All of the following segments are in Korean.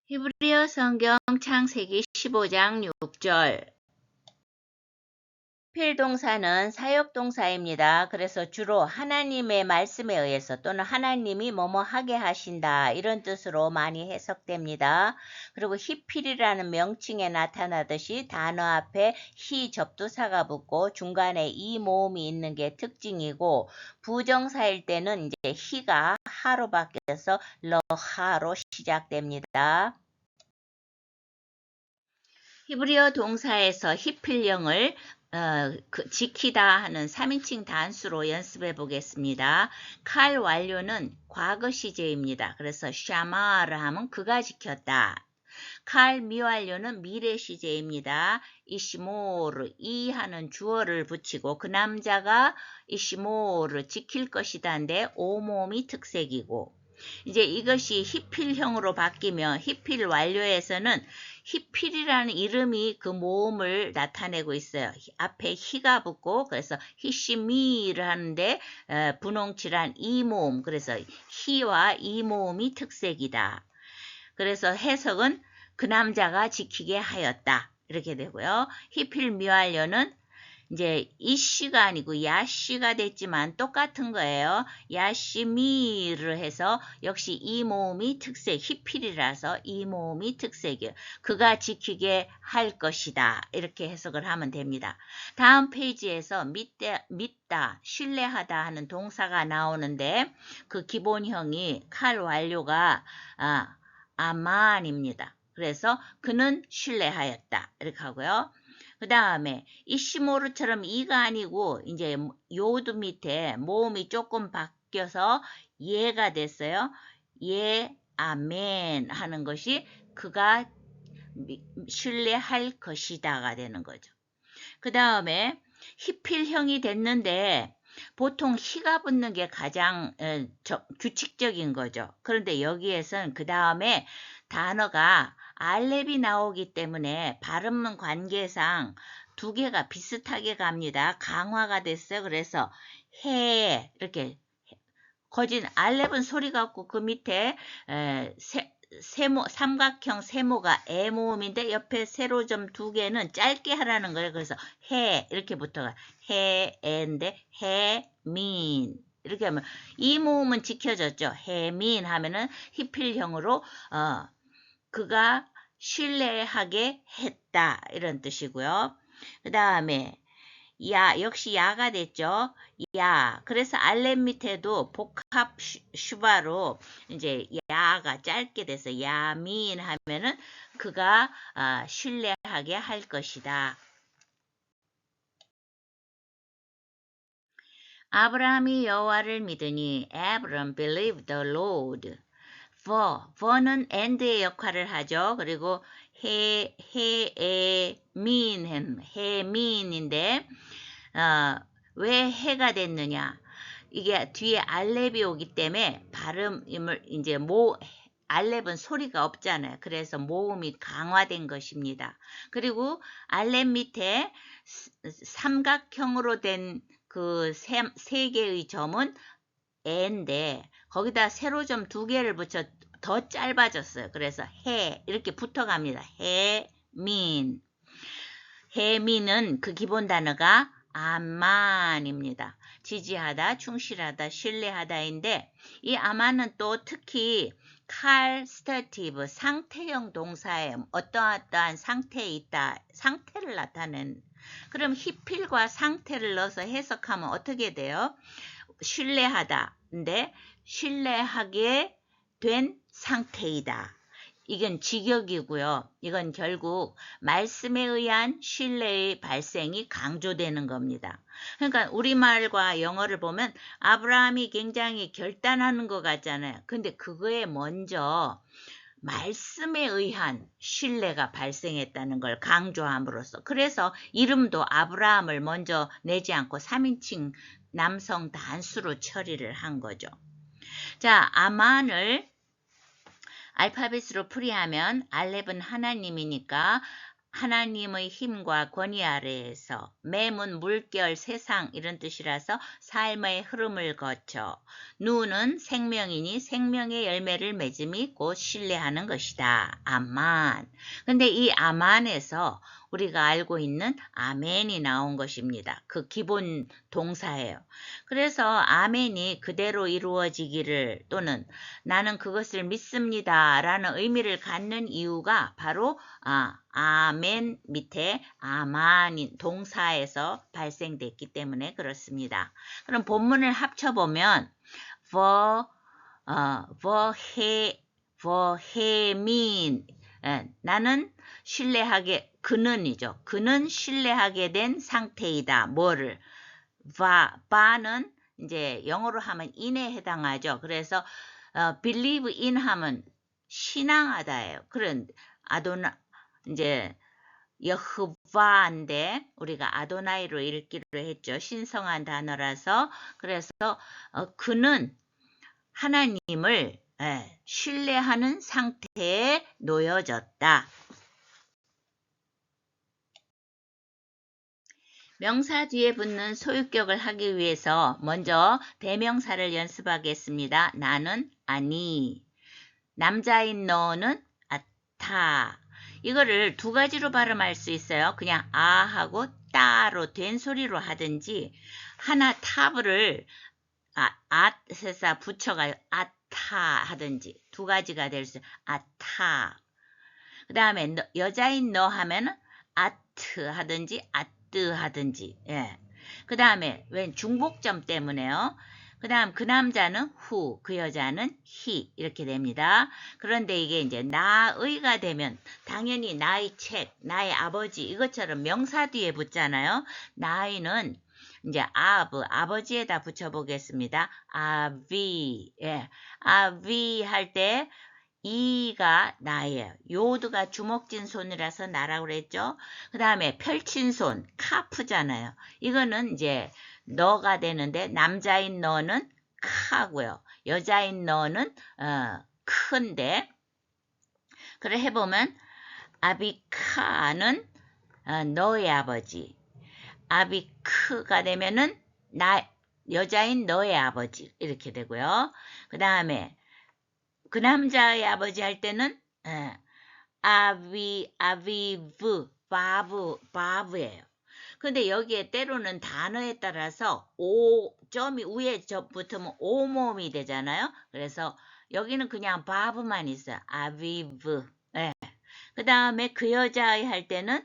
히브리어 성경 창세기 15장 6절. 필동사는 사역동사입니다. 그래서 주로 하나님의 말씀에 의해서 또는 하나님이 뭐뭐 하게 하신다 이런 뜻으로 많이 해석됩니다. 그리고 히필이라는 명칭에 나타나듯이 단어 앞에 히 접두사가 붙고 중간에 이 모음이 있는 게 특징이고, 부정사일 때는 이제 히가 하로 바뀌어서 러하로 시작됩니다. 히브리어 동사에서 히필령을 지키다 하는 3인칭 단수로 연습해 보겠습니다. 칼 완료는 과거 시제입니다. 그래서 샤마를 하면 그가 지켰다. 칼 미완료는 미래 시제입니다. 이시모르 이 하는 주어를 붙이고 그 남자가 이시모르 지킬 것이다인데 오모음이 특색이고, 이제 이것이 히필형으로 바뀌면 히필 완료에서는 히필이라는 이름이 그 모음을 나타내고 있어요. 앞에 히가 붙고 그래서 히시미를 하는데 분홍칠한 이 모음, 그래서 히와 이 모음이 특색이다. 그래서 해석은 그 남자가 지키게 하였다 이렇게 되고요. 히필 미완료는 이제 이씨가 아니고 야씨가 됐지만 똑같은 거예요. 야시미를 해서 역시 이 모음이 특색, 히필이라서 이 모음이 특색이에요. 그가 지키게 할 것이다 이렇게 해석을 하면 됩니다. 다음 페이지에서 믿다, 신뢰하다 하는 동사가 나오는데 그 기본형이 칼 완료가 아만입니다. 그래서 그는 신뢰하였다 이렇게 하고요. 그 다음에 이시모르처럼 이가 아니고 이제 요드 밑에 모음이 조금 바뀌어서 예가 됐어요. 예, 아멘 하는 것이 그가 신뢰할 것이다가 되는 거죠. 그 다음에 히필형이 됐는데 보통 히가 붙는 게 가장 규칙적인 거죠. 그런데 여기에선 그 다음에 단어가 알렙이 나오기 때문에 발음 관계상 두 개가 비슷하게 갑니다. 강화가 됐어요. 그래서 해 이렇게 거진 알렙은 소리가 없고 그 밑에 세모, 삼각형 세모가 에 모음인데 옆에 세로점 두 개는 짧게 하라는 거예요. 그래서 해 이렇게 붙어가 해 에인데 해민 이렇게 하면 이 모음은 지켜졌죠. 해민 하면은 히필형으로 그가 신뢰하게 했다 이런 뜻이고요. 그 다음에 야, 역시 야가 됐죠. 야. 그래서 알렙 밑에도 복합 슈바로 이제 야가 짧게 돼서 야민 하면은 그가 신뢰하게 할 것이다. 아브라함이 여호와를 믿으니 Abram believed the Lord. for는 and의 역할을 하죠. 그리고 해민인데 왜 해가 됐느냐? 이게 뒤에 알렙이 오기 때문에 발음을 이제 알렙은 소리가 없잖아요. 그래서 모음이 강화된 것입니다. 그리고 알렙 밑에 삼각형으로 된 그 세 개의 점은 에인데 거기다 세로점 두 개를 붙여 더 짧아졌어요. 그래서 해 이렇게 붙어갑니다. 해민은 그 기본 단어가 아만입니다. 지지하다, 충실하다, 신뢰하다인데 이 아만은 또 특히 칼스터티브 상태형 동사에 어떠한 상태에 있다, 상태를 나타낸. 그럼 히필과 상태를 넣어서 해석하면 어떻게 돼요? 신뢰하다인데 신뢰하게 된 상태이다. 이건 직역이고요. 이건 결국 말씀에 의한 신뢰의 발생이 강조되는 겁니다. 그러니까 우리말과 영어를 보면 아브라함이 굉장히 결단하는 것 같잖아요. 근데 그거에 먼저 말씀에 의한 신뢰가 발생했다는 걸 강조함으로써, 그래서 이름도 아브라함을 먼저 내지 않고 3인칭 남성 단수로 처리를 한 거죠. 자, 아만을 알파벳으로 풀이하면 알렙은 하나님이니까 하나님의 힘과 권위 아래에서, 매문 물결 세상 이런 뜻이라서 삶의 흐름을 거쳐, 누는 생명이니 생명의 열매를 맺음이 곧 신뢰하는 것이다. 아만. 근데 이 아만에서 우리가 알고 있는 아멘이 나온 것입니다. 그 기본 동사예요. 그래서 아멘이 그대로 이루어지기를 또는 나는 그것을 믿습니다 라는 의미를 갖는 이유가 바로 아멘 밑에 아만인 동사에서 발생됐기 때문에 그렇습니다. 그럼 본문을 합쳐보면 버헤민 나는 신뢰하게 그는이죠. 그는 신뢰하게 된 상태이다. 뭐를? 바는 이제 영어로 하면 in에 해당하죠. 그래서 believe in 하면 신앙하다예요. 그런 이제 여호와인데 우리가 아도나이로 읽기로 했죠. 신성한 단어라서. 그래서 그는 하나님을 신뢰하는 상태에 놓여졌다. 명사 뒤에 붙는 소유격을 하기 위해서 먼저 대명사를 연습하겠습니다. 나는 아니, 남자인 너는 아타. 이거를 두 가지로 발음할 수 있어요. 그냥 아하고 따로 된 소리로 하든지 하나 타브를 앗에서 붙여가요. 아타 하든지 두 가지가 될 수 있어요. 아타. 그 다음에 여자인 너 하면 아트 하든지 아뜨 하든지. 예. 그 다음에 웬 중복점 때문에요. 그 다음 그 남자는 who, 그 여자는 he 이렇게 됩니다. 그런데 이게 이제 나의가 되면 당연히 나의 책, 나의 아버지 이것처럼 명사 뒤에 붙잖아요. 나이는 이제 아버지에다 붙여보겠습니다. 아비, 예. 아비 할 때 이가 나예요. 요드가 주먹진 손이라서 나라고 그랬죠. 그 다음에 펼친 손, 카프잖아요. 이거는 이제 너가 되는데 남자인 너는 카고요. 여자인 너는 큰데. 그래 해보면 아비카는 너의 아버지. 아비크가 되면은 여자인 너의 아버지 이렇게 되고요. 그 다음에 그 남자의 아버지 할 때는 아비브, 바브예요. 근데 여기에 때로는 단어에 따라서 점이 위에 붙으면 오모음이 되잖아요. 그래서 여기는 그냥 바브만 있어요. 아비브. 그 다음에 그 여자의 할 때는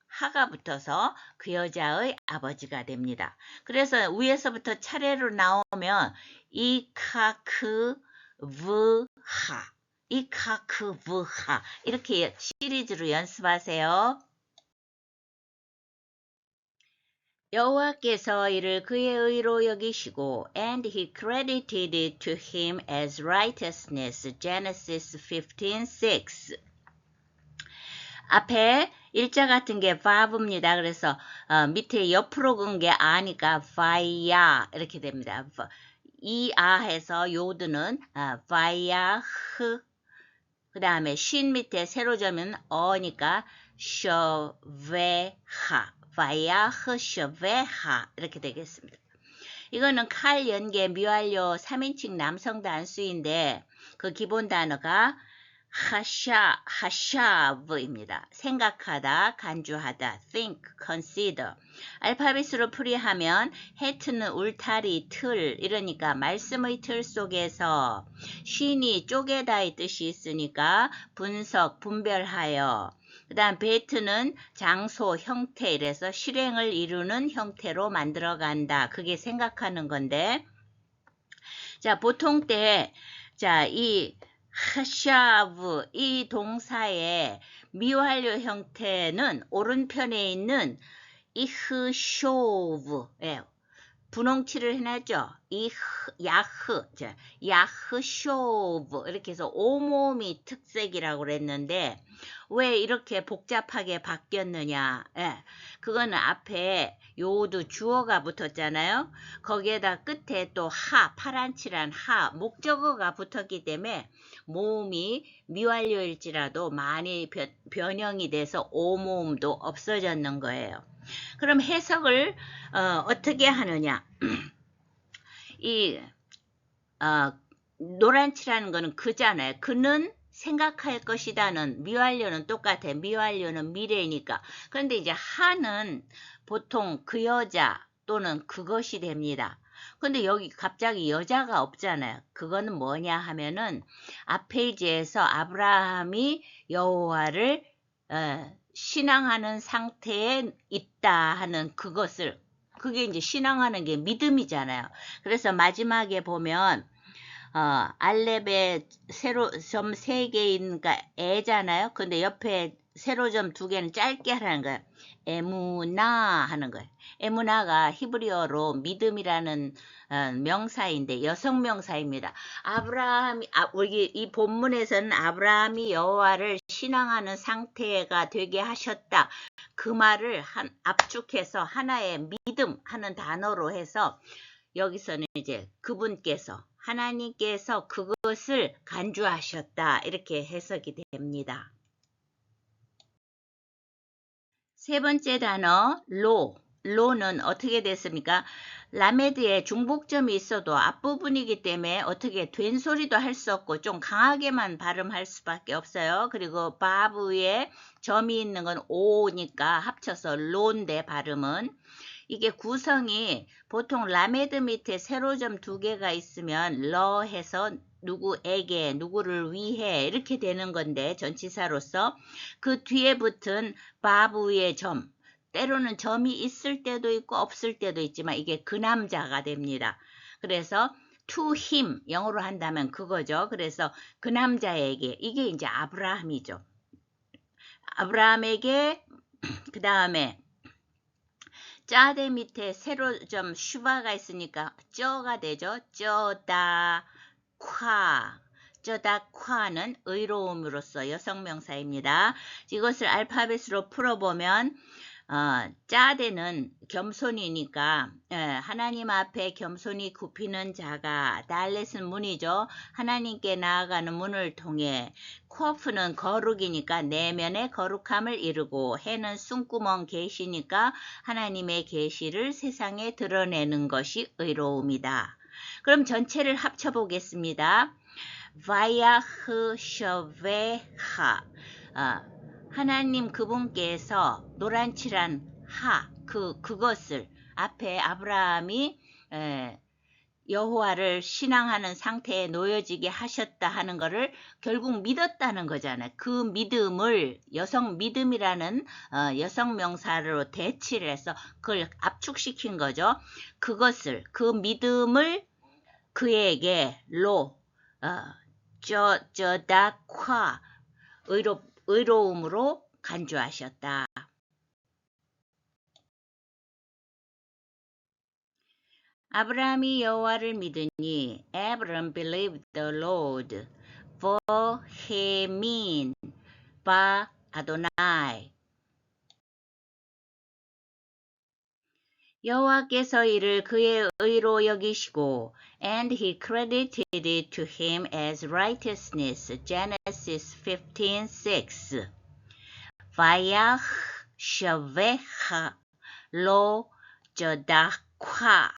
하가 붙어서 그 여자의 아버지가 됩니다. 그래서 위에서부터 차례로 나오면 이카크브하 이렇게 시리즈로 연습하세요. 여호와께서 이를 그의 의로 여기시고 and he credited it to him as righteousness. Genesis 15:6. 앞에 일자 같은 게 바브입니다. 그래서 밑에 옆으로 근 게 아니까 바야 이렇게 됩니다. 이 아해서 요드는 바야흐. 그 다음에 쉰 밑에 세로 점은 어니까 셔베하. 바야흐 셔베하 이렇게 되겠습니다. 이거는 칼, 연계, 미완료 3인칭 남성 단수인데 그 기본 단어가 하샤브입니다. 생각하다, 간주하다, think, consider. 알파벳으로 풀이하면 해트는 울타리, 틀 이러니까 말씀의 틀 속에서 쉰이 쪼개다의 뜻이 있으니까 분석, 분별하여. 그 다음 베트는 장소, 형태 이래서 실행을 이루는 형태로 만들어간다. 그게 생각하는 건데 자 보통 때 자 이 하샤브 이 동사의 미완료 형태는 오른편에 있는 이흐쇼브 분홍칠을 해놨죠. 야흐쇼브 이렇게 해서 온몸이 특색이라고 그랬는데 왜 이렇게 복잡하게 바뀌었느냐. 예, 그거는 앞에 요도 주어가 붙었잖아요. 거기에다 끝에 또 파란칠한 목적어가 붙었기 때문에 모음이 미완료일지라도 많이 변형이 돼서 오모음도 없어졌는 거예요. 그럼 해석을 어떻게 하느냐. 노란치라는 거는 그잖아요. 그는 생각할 것이다는 미완료는 똑같아. 미완료는 미래니까. 그런데 이제 하는 보통 그 여자 또는 그것이 됩니다. 근데 여기 갑자기 여자가 없잖아요. 그거는 뭐냐 하면은 앞 페이지에서 아브라함이 여호와를 신앙하는 상태에 있다 하는 그것을, 그게 이제 신앙하는 게 믿음이잖아요. 그래서 마지막에 보면 알렙에 세로점 3개인 애잖아요. 근데 옆에 세로점 2개는 짧게 하라는 거예요. 에무나 하는 거예요. 에무나가 히브리어로 믿음이라는 명사인데 여성 명사입니다. 아브라함이 우리 이 본문에서는 아브라함이 여호와를 신앙하는 상태가 되게 하셨다. 그 말을 압축해서 하나의 믿음 하는 단어로 해서 여기서는 이제 그분께서 하나님께서 그것을 간주하셨다 이렇게 해석이 됩니다. 세 번째 단어 로는 어떻게 됐습니까? 라메드에 중복점이 있어도 앞부분이기 때문에 어떻게 된 소리도 할 수 없고 좀 강하게만 발음할 수밖에 없어요. 그리고 바브에 점이 있는 건 오니까 합쳐서 로인데 발음은 이게 구성이 보통 라메드 밑에 세로점 2개가 있으면 러 해서 누구에게, 누구를 위해 이렇게 되는 건데 전치사로서 그 뒤에 붙은 바브의 점, 때로는 점이 있을 때도 있고 없을 때도 있지만 이게 그 남자가 됩니다. 그래서 to him 영어로 한다면 그거죠. 그래서 그 남자에게, 이게 이제 아브라함이죠. 아브라함에게 그 다음에 짜대 밑에 세로점 슈바가 있으니까 쩌가 되죠. 쩌다콰는 의로움으로써 여성명사입니다. 이것을 알파벳으로 풀어보면 짜대는 겸손이니까 하나님 앞에 겸손히 굽히는 자가, 달렛은 문이죠. 하나님께 나아가는 문을 통해, 코프는 거룩이니까 내면의 거룩함을 이루고, 해는 숨구멍 계시니까 하나님의 계시를 세상에 드러내는 것이 의로움이다. 그럼 전체를 합쳐보겠습니다. 바야흐 셔베하 하나님 그분께서 노란칠한 그것을 앞에 아브라함이 여호와를 신앙하는 상태에 놓여지게 하셨다 하는 것을 결국 믿었다는 거잖아요. 그 믿음을 여성 믿음이라는 여성 명사로 대치를 해서 그걸 압축시킨 거죠. 그것을, 그 믿음을 그에게 쩌다콰 의로움으로 간주하셨다. 아브라함이 여호와를 믿으니 Abram believed the Lord, for he mean 바 아도나이. 여호와께서 이를 그의 의로 여기시고 and he credited it to him as righteousness. Genesis 15:6. 바야흐 셔베하 로 저다콰